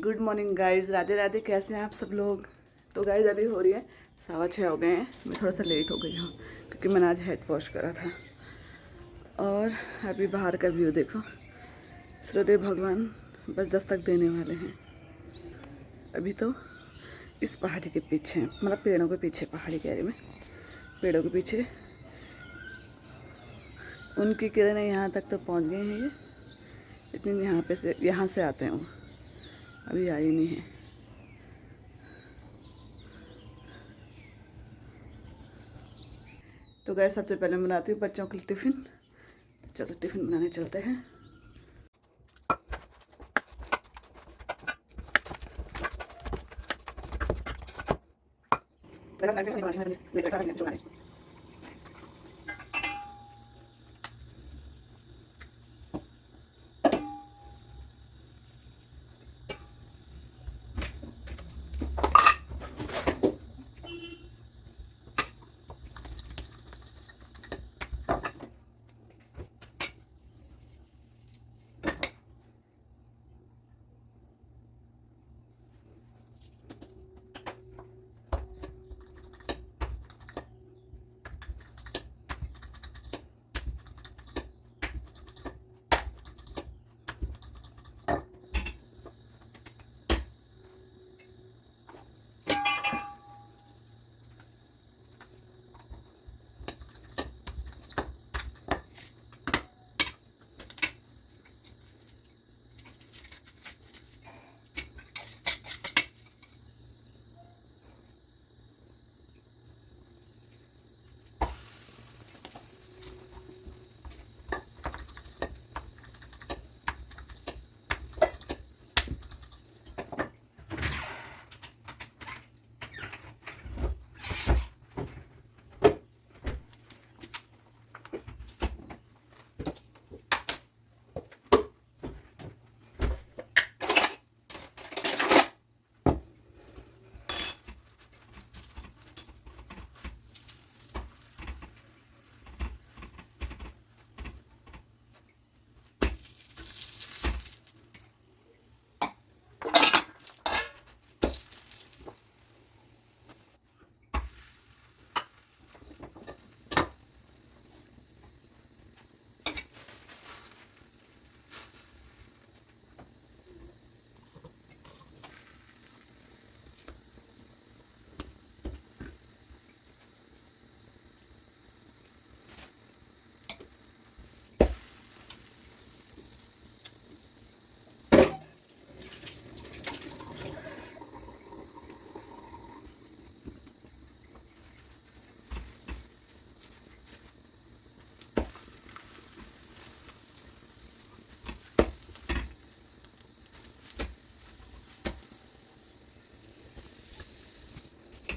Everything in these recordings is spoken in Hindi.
Good morning guys, Radhe Radhe. कैसे हैं आप सब लोग। तो गाइज अभी हो रही है 6:15 हो गए हैं। मैं थोड़ा सा लेट हो गई हूँ क्योंकि मैंने आज हेड वॉश करा था। और अभी बाहर का व्यू देखो, सूर्यदेव भगवान बस दस्तक देने वाले हैं। अभी तो इस पहाड़ी के पीछे, मतलब पेड़ों के पीछे, पहाड़ी के एरिया में पेड़ों के पीछे उनकी किरणें यहाँ तक तो पहुँच गई हैं ये, लेकिन यहाँ से आते हैं वो, अभी आई नहीं है। तो गैस सबसे पहले बनाती हूँ बच्चों के लिए टिफ़िन। चलो टिफ़िन बनाने चलते हैं।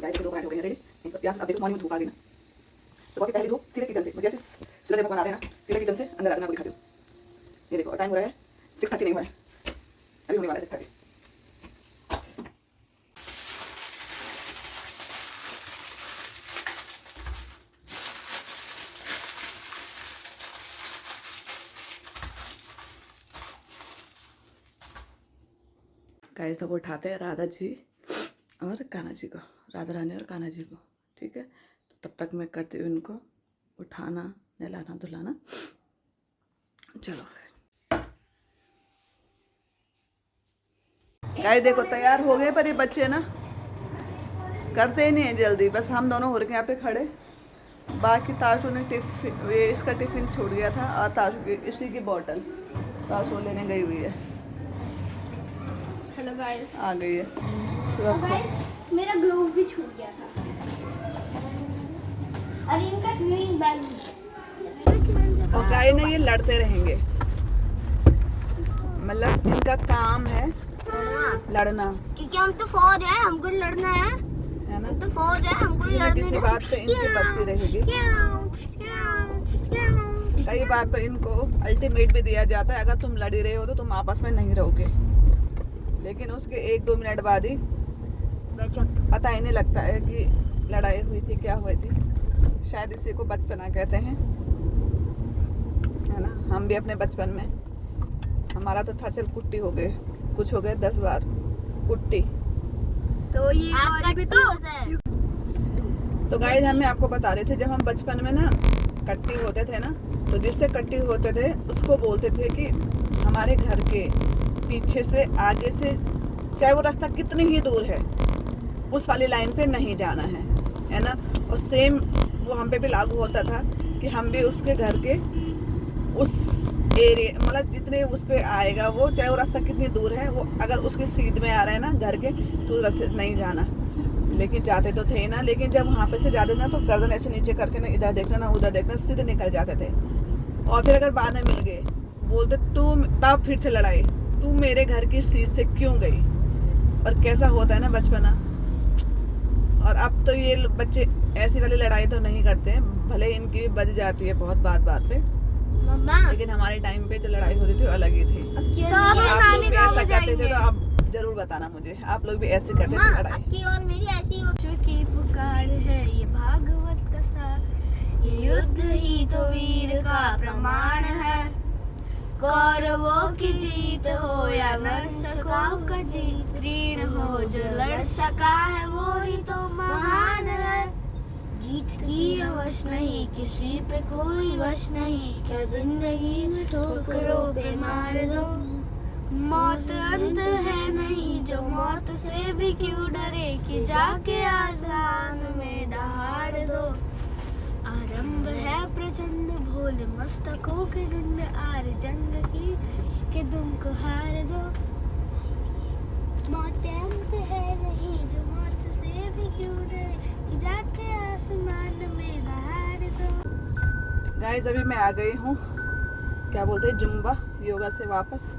राइस को 2 पराठे हो गए हैं रेडी। इनको प्याज, अब देखो मॉर्निंग में धूप आ गई ना, सुबह की पहली धूप सीधे किचन से, जैसे सूर्यदेव भगवान आते हैं ना, सीधे किचन से अंदर आते हैं। आपको दिखाती हूँ, ये देखो टाइम हो रहा है 6:30 नहीं हुआ है, अभी होने वाला है 6:30। गाइस तो वो उठाते हैं राधा जी और कान्हा जी को, राधा रानी और कान्हा जी को, ठीक है। तो तब तक मैं करती हूँ इनको उठाना, नहलाना, धुलाना। चलो गाइस देखो तैयार हो गए, पर ये बच्चे ना करते ही नहीं है जल्दी। बस हम दोनों हो रहे हैं यहाँ पे खड़े। बाकी ताशु ने टिफिन, ये इसका टिफिन छूट गया था, और ताशु की इसी की बोतल ताशु लेने गई हुई है। हेलो गाइस, आ गई है। तो गाइस मेरा ग्लोव भी छूट गया था। अरे इनका स्विमिंग बैग। और गाइस ना ये लड़ते रहेंगे, मतलब इनका काम है लड़ना, क्योंकि हम तो फौज है, हमको लड़ना है ना। तो फौज है, हमको किसी न लड़ना किसी बात पे इनकी बस्ती रहेगी। कई बार तो इनको अल्टीमेट भी दिया जाता है, अगर तुम लड़ी रहे हो तो तुम आपस में नहीं रहोगे, लेकिन उसके 1-2 मिनट बाद ही पता ही नहीं लगता है कि लड़ाई हुई थी, क्या हुई थी। शायद इसी को बचपना कहते हैं, है ना। हम भी अपने बचपन में, हमारा तो था चल कुट्टी हो गए, कुछ हो गए 10 बार, कुट्टी। तो ये और भी तो गाइस हमें आपको बता रहे थे, जब हम बचपन में ना कट्टी होते थे ना, तो जिससे कट्टी होते थे उसको बोलते थे कि हमारे घर के पीछे से आगे से चाहे वो रास्ता कितनी ही दूर है उस वाली लाइन पे नहीं जाना है ना। और सेम वो हम पे भी लागू होता था कि हम भी उसके घर के उस एरिया मतलब जितने उस पे आएगा वो, चाहे वो रास्ता कितनी दूर है, वो अगर उसके सीध में आ रहा है ना घर के, तो उस रास्ते नहीं जाना। लेकिन जाते तो थे ना, लेकिन जब वहाँ पे से जाते ना तो गर्दन ऐसे नीचे करके ना इधर देखना ना उधर देखना, सीधे निकल जाते थे। और फिर अगर बाद में मिल गए बोलते तू, तब फिर से लड़ाई, तू मेरे घर की सीध से क्यों गई। और कैसा होता है ना बचपना। और अब तो ये बच्चे ऐसी वाली लड़ाई तो नहीं करते हैं, भले इनकी बज जाती है बहुत बात पे, मम्मा लेकिन हमारे टाइम पे जो लड़ाई होती थी अलग ही थी। तो आप लोग भी ऐसा करते थे तो आप जरूर बताना मुझे, आप लोग भी ऐसे करते थे लड़ाई? आपकी और मेरी ऐसी की पुकार है, ये भागवत कथा, ये युद्ध ही तो वीर का प्रमाण है। कौरवों की जीत हो या नरसकाओं का जीत, ऋण हो जो लड़ सका है वो ही तो महान है। जीत की अवश्य नहीं, किसी पे कोई वश नहीं, क्या जिंदगी में ठोकरों पे मार दो। मौत अंत है नहीं, जो मौत से भी क्यों डरे, कि जाके आसमान में दहाड़ दो। आरंभ है प्रचंड भोले मस्तकों के गुंड, आर जंग की के तुम को हार दो। मौत अंत है नहीं, जो मौत से भी क्यों डरे, कि जाके आसमान में दहाड़ दो। गाइस अभी मैं आ गई हूँ, क्या बोलते हैं, जुम्बा योगा से वापस।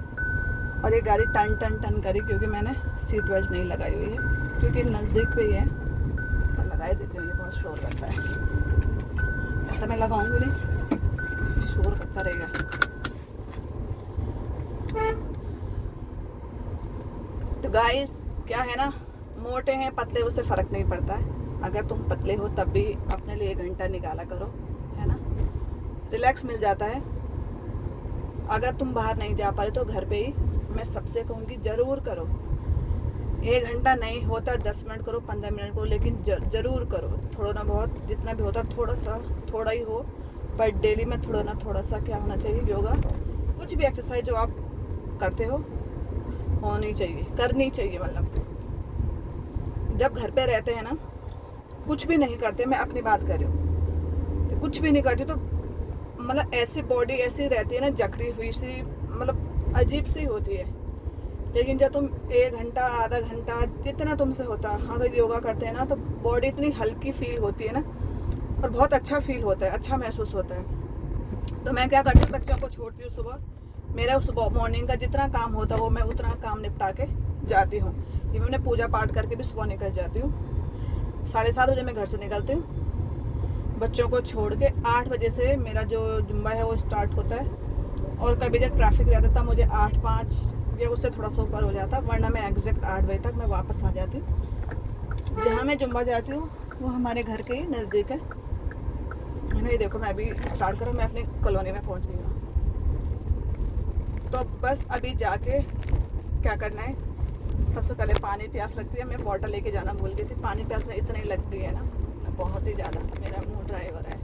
और ये गाड़ी टन टन टन करी क्योंकि मैंने सीट बेल्ट नहीं लगाई हुई है, क्योंकि नज़दीक पे ही है। तो लगाई देती हूँ, ये बहुत शोर करता है, ऐसा मैं लगाऊंगी नहीं, शोर करता रहेगा। तो गाइस क्या है ना, मोटे हैं पतले उससे फ़र्क नहीं पड़ता है। अगर तुम पतले हो तब भी अपने लिए 1 घंटा निकाला करो, है ना, रिलैक्स मिल जाता है। अगर तुम बाहर नहीं जा पा रहे तो घर पे ही, मैं सबसे कहूँगी ज़रूर करो। 1 घंटा नहीं होता 10 मिनट करो, 15 मिनट करो, लेकिन ज़रूर करो। थोड़ा ना बहुत, जितना भी होता थोड़ा ही हो, पर डेली में थोड़ा ना थोड़ा सा क्या होना चाहिए, योगा कुछ भी एक्सरसाइज जो आप करते हो होनी चाहिए, करनी चाहिए। मतलब जब घर पे रहते हैं ना, कुछ भी नहीं करते, मैं अपनी बात कर रही हूँ, तो कुछ भी नहीं करती तो मतलब ऐसी बॉडी ऐसी रहती है ना, जकड़ी हुई सी, मतलब अजीब सी होती है। लेकिन जब तुम 1 घंटा आधा घंटा जितना तुमसे होता अगर योगा करते हैं ना, तो बॉडी इतनी हल्की फील होती है ना, और बहुत अच्छा फील होता है, अच्छा महसूस होता है। तो मैं क्या करती हूँ, बच्चों को छोड़ती हूँ सुबह, मेरा सुबह मॉर्निंग का जितना काम होता है वो मैं उतना काम निपटा के जाती हूँ। ये मैंने पूजा पाठ करके भी सुबह निकल जाती हूँ, 7:30 बजे मैं घर से निकलती हूँ। बच्चों को छोड़ के 8 बजे से मेरा जो जुम्बा है वो स्टार्ट होता है। और कभी जब ट्रैफिक रहता था मुझे 8:05 या उससे थोड़ा सा ऊपर हो जाता, वरना मैं एग्जैक्ट 8 बजे तक मैं वापस आ जाती हूँ। जहाँ मैं जुम्बा जाती हूँ वो हमारे घर के ही नज़दीक है। ये देखो मैं अभी स्टार्ट करूँ, मैं अपनी कॉलोनी में पहुँच गई हूँ। तो बस अभी जाके क्या करना है, सबसे पहले पानी प्यास लगती है, मैं बॉटल लेके जाना भूल गई थी। पानी प्यास में इतनी लग गई है ना, बहुत ही ज़्यादा, मेरा मुंह ड्राई हो रहा है।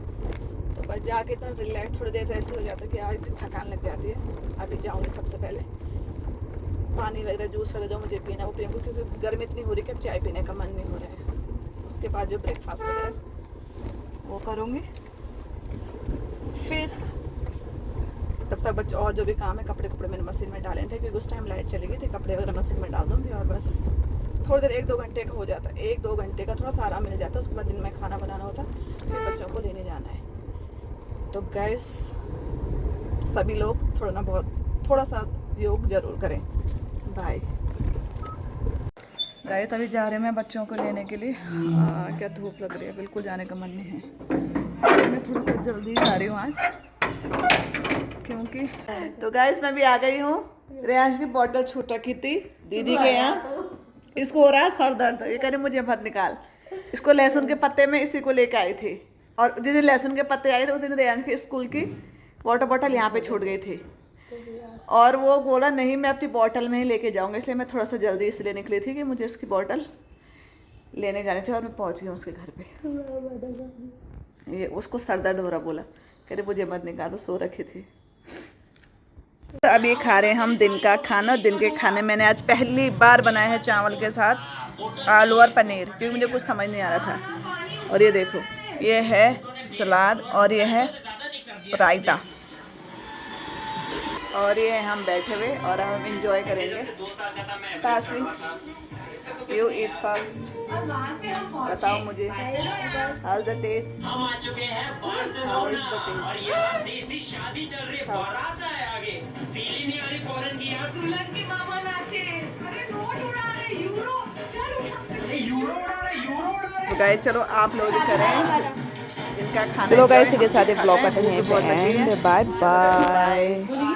तो बस जाके इतना रिलैक्स, थोड़ी देर तो ऐसे हो जाता है कि यार इतनी थकान लग जाती है। अभी जाऊँगी सबसे पहले पानी वगैरह जूस वगैरह जो मुझे पीना वो पीऊँगी, क्योंकि गर्मी इतनी हो रही है कि चाय पीने का मन नहीं हो रहा है। उसके बाद जो ब्रेकफास्ट वगैरह वो करूँगी, फिर तब तक बच्चे और जो भी काम है, कपड़े मैंने मशीन में डाले थे क्योंकि उस टाइम लाइट चली गई थी, कपड़े वगैरह मशीन में डाल दूँगी। और बस थोड़ी देर 1-2 घंटे का हो जाता है, 1-2 घंटे का थोड़ा सा आराम मिल जाता है। उसके बाद दिन में खाना बनाना होता, फिर बच्चों को लेने जाना है। तो गैस सभी लोग थोड़ा सा योग जरूर करें। बाय गाइस, अभी जा रहे हैं बच्चों को लेने के लिए। क्या धूप लग रही है, बिल्कुल जाने का मन नहीं है। मैं थोड़ा सा जल्दी जा रही हूँ आज, क्योंकि तो गाइस मैं भी आ गई हूँ। रेयांश की बोतल छूट रखी थी दीदी के यहाँ, इसको हो रहा है सर दर्द, ये कह रही मुझे मत निकाल। इसको लहसुन के पत्ते में इसी को लेके आई थी, और जिस दिन लहसुन के पत्ते आए थे उस दिन रेयांश की स्कूल की वाटर बॉटल यहाँ पे छूट गई थी। और वो बोला नहीं मैं अपनी बॉटल में ही लेके जाऊंगा, इसलिए मैं थोड़ा सा जल्दी इसलिए निकली थी कि मुझे उसकी बॉटल लेने जाने थे और मैं पहुंच गई हूँ उसके घर पे। ये उसको सर दर्द हो रहा, बोला कह रहे मुझे मत निकालो, सो रखी थी। तो अब ये खा रहे हैं हम दिन का खाना। दिन के खाने मैंने आज पहली बार बनाया है चावल के साथ आलू और पनीर, क्योंकि मुझे कुछ समझ नहीं आ रहा था। और ये देखो, ये है सलाद और ये है रायता, और ये हम बैठे हुए और हम इंजॉय करेंगे। ताशवी, यू ईट फास्ट, बताओ मुझे हाउ द टेस्ट। हम आ चुके हैं बार्सिलोना और ये देसी शादी चल रही है, बारात है आगे, फील ही नहीं आ रही फॉरेन की यार। दुल्हन के मामा नाचे, अरे नोट उड़ा रहे, यूरो, चल उड़ा, यूरो उड़ा रहे, यूरो उड़ा रहे। तो गाइस चलो आप लोग करें इनका खाना। चलो गाइस, इसी के साथ एक ब्लॉग करते हैं, बाय बाय।